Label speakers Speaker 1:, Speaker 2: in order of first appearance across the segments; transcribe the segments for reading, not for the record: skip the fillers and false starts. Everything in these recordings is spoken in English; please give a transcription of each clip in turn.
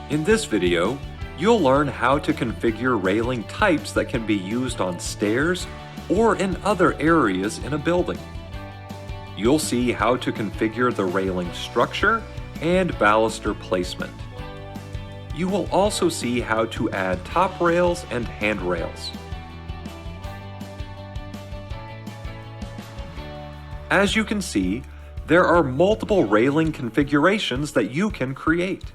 Speaker 1: In this video, you'll learn how to configure railing types that can be used on stairs or in other areas in a building. You'll see how to configure the railing structure and baluster placement. You will also see how to add top rails and handrails. As you can see, there are multiple railing configurations that you can create.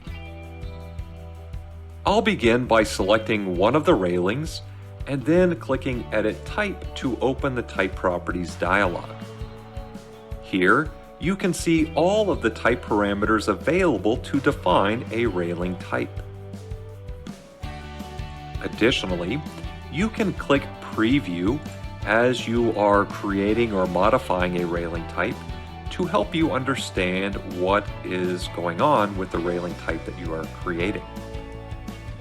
Speaker 1: I'll begin by selecting one of the railings and then clicking Edit Type to open the Type Properties dialog. Here, you can see all of the type parameters available to define a railing type. Additionally, you can click Preview as you are creating or modifying a railing type to help you understand what is going on with the railing type that you are creating.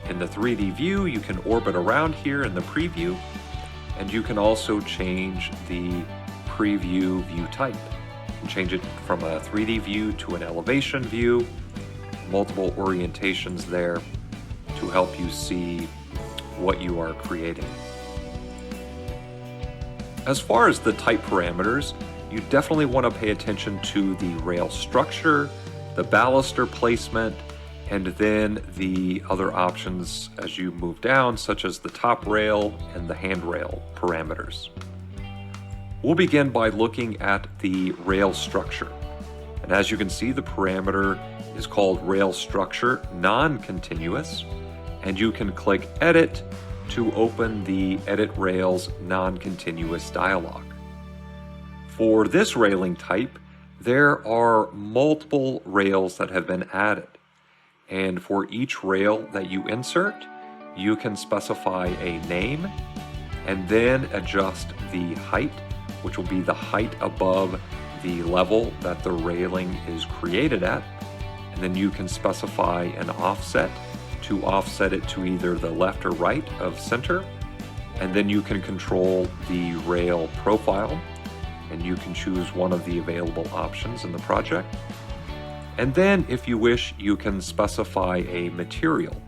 Speaker 1: In the 3D view, you can orbit around here in the preview, and you can also change the preview view type. You can change it from a 3D view to an elevation view, multiple orientations there to help you see what you are creating. As far as the type parameters, you definitely want to pay attention to the rail structure, the baluster placement, and then the other options as you move down, such as the top rail and the handrail parameters. We'll begin by looking at the rail structure. And as you can see, the parameter is called rail structure non-continuous, and you can click Edit to open the Edit Rails non-continuous dialog. For this railing type, there are multiple rails that have been added. And for each rail that you insert, you can specify a name and then adjust the height, which will be the height above the level that the railing is created at. And then you can specify an offset to offset it to either the left or right of center. And then you can control the rail profile, and you can choose one of the available options in the project. And then, if you wish, you can specify a material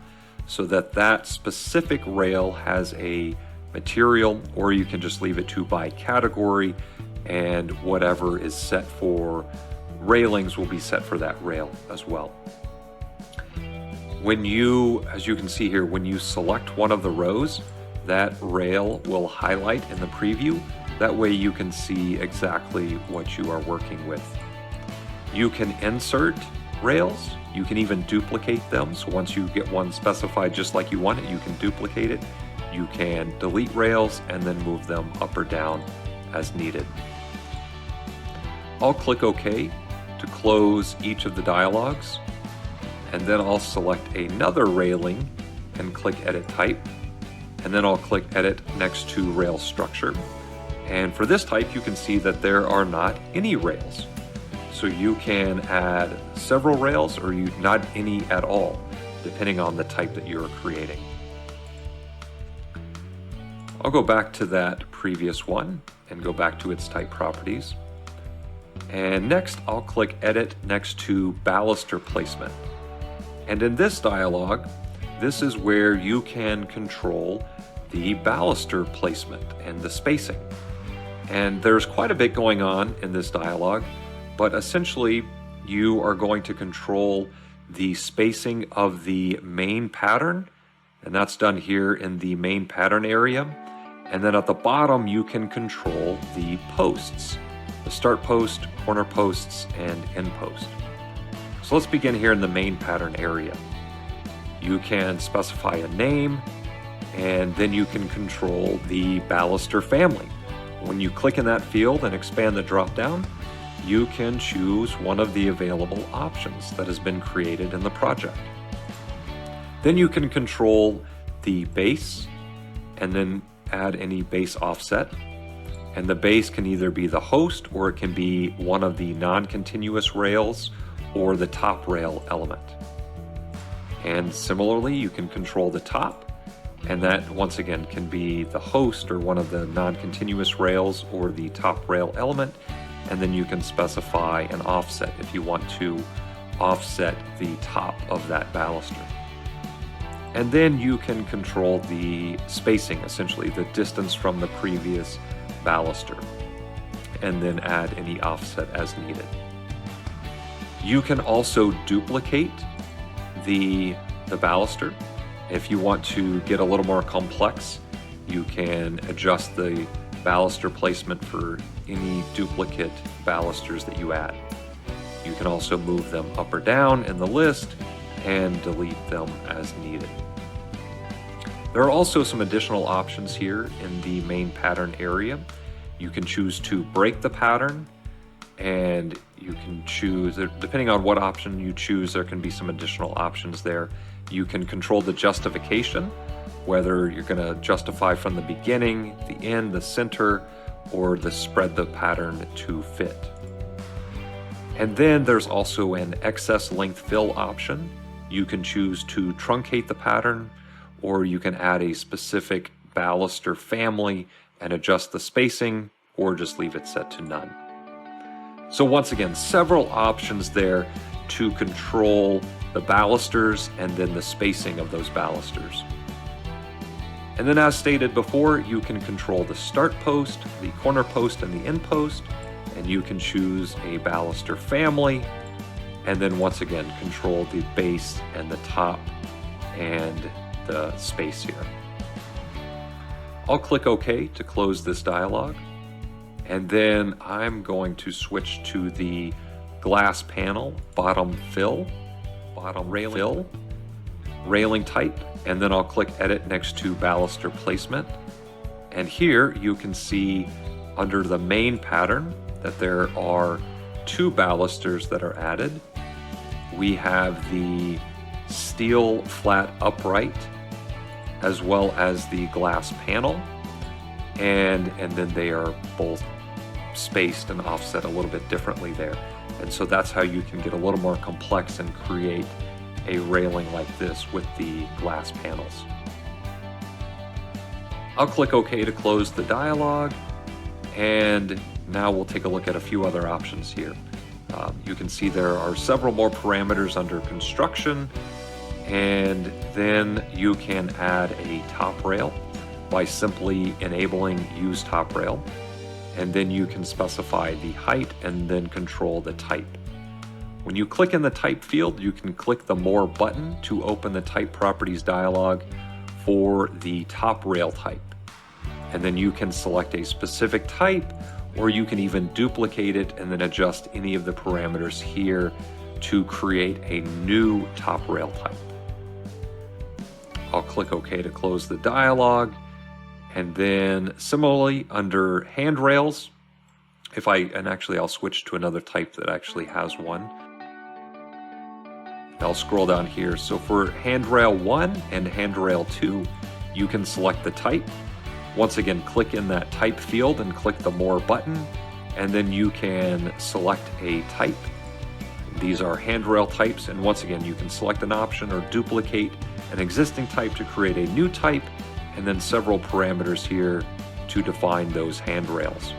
Speaker 1: so that that specific rail has a material, or you can just leave it to by category, and whatever is set for railings will be set for that rail as well. When you, as you can see here, when you select one of the rows, that rail will highlight in the preview. That way you can see exactly what you are working with. You can insert rails, you can even duplicate them. So once you get one specified just like you want it, you can duplicate it. You can delete rails and then move them up or down as needed. I'll click OK to close each of the dialogues, and then I'll select another railing and click Edit Type, and then I'll click Edit next to Rail Structure. And for this type, you can see that there are not any rails. So you can add several rails or not any at all, depending on the type that you're creating. I'll go back to that previous one and go back to its type properties. And next, I'll click Edit next to Baluster Placement. And in this dialog, this is where you can control the baluster placement and the spacing. And there's quite a bit going on in this dialog, but essentially you are going to control the spacing of the main pattern, and that's done here in the main pattern area. And then at the bottom, you can control the posts, the start post, corner posts, and end post. So let's begin here in the main pattern area. You can specify a name, and then you can control the baluster family. When you click in that field and expand the drop-down, you can choose one of the available options that has been created in the project. Then you can control the base and then add any base offset. And the base can either be the host, or it can be one of the non-continuous rails or the top rail element. And similarly, you can control the top, and that once again can be the host or one of the non-continuous rails or the top rail element. And then you can specify an offset if you want to offset the top of that baluster. And then you can control the spacing, essentially the distance from the previous baluster, and then add any offset as needed. You can also duplicate the baluster. If you want to get a little more complex, you can adjust the baluster placement for any duplicate balusters that you add. You can also move them up or down in the list and delete them as needed. There are also some additional options here in the main pattern area. You can choose to break the pattern, and you can choose, depending on what option you choose, there can be some additional options there. You can control the justification, whether you're going to justify from the beginning, the end, the center, or spread the pattern to fit. And then there's also an excess length fill option. You can choose to truncate the pattern, or you can add a specific baluster family and adjust the spacing, or just leave it set to none. So once again, several options there to control the balusters and then the spacing of those balusters. And then as stated before, you can control the start post, the corner post, and the end post, and you can choose a baluster family, and then once again, control the base and the top and the space here. I'll click OK to close this dialog, and then I'm going to switch to the glass panel, bottom railing type, and then I'll click Edit next to baluster placement. And here you can see under the main pattern that there are two balusters that are added. We have the steel flat upright as well as the glass panel, and then they are both spaced and offset a little bit differently there. And so that's how you can get a little more complex and create a railing like this with the glass panels. I'll click OK to close the dialog, and now we'll take a look at a few other options here. You can see there are several more parameters under construction, and then you can add a top rail by simply enabling Use Top Rail, and then you can specify the height and then control the type. When you click in the type field, you can click the More button to open the Type Properties dialog for the top rail type. And then you can select a specific type, or you can even duplicate it and then adjust any of the parameters here to create a new top rail type. I'll click OK to close the dialog, and then similarly under handrails, I'll switch to another type that actually has one. I'll scroll down here. So for handrail 1 and handrail 2, you can select the type. Once again, click in that type field and click the More button, and then you can select a type. These are handrail types, and once again, you can select an option or duplicate an existing type to create a new type, and then several parameters here to define those handrails.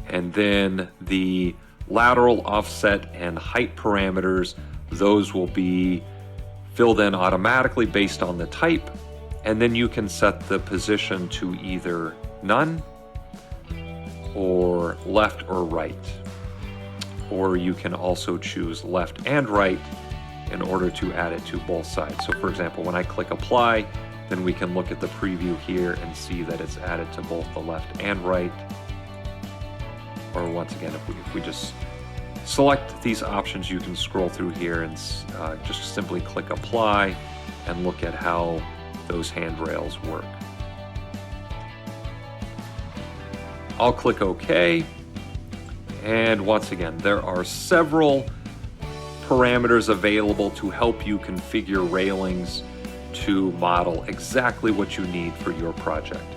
Speaker 1: And then the lateral, offset, and height parameters, those will be filled in automatically based on the type, and then you can set the position to either none or left or right. Or you can also choose left and right in order to add it to both sides. So for example, when I click apply, then we can look at the preview here and see that it's added to both the left and right. Or once again, if we just select these options, you can scroll through here and just simply click apply and look at how those handrails work. I'll click OK, and once again, there are several parameters available to help you configure railings to model exactly what you need for your project.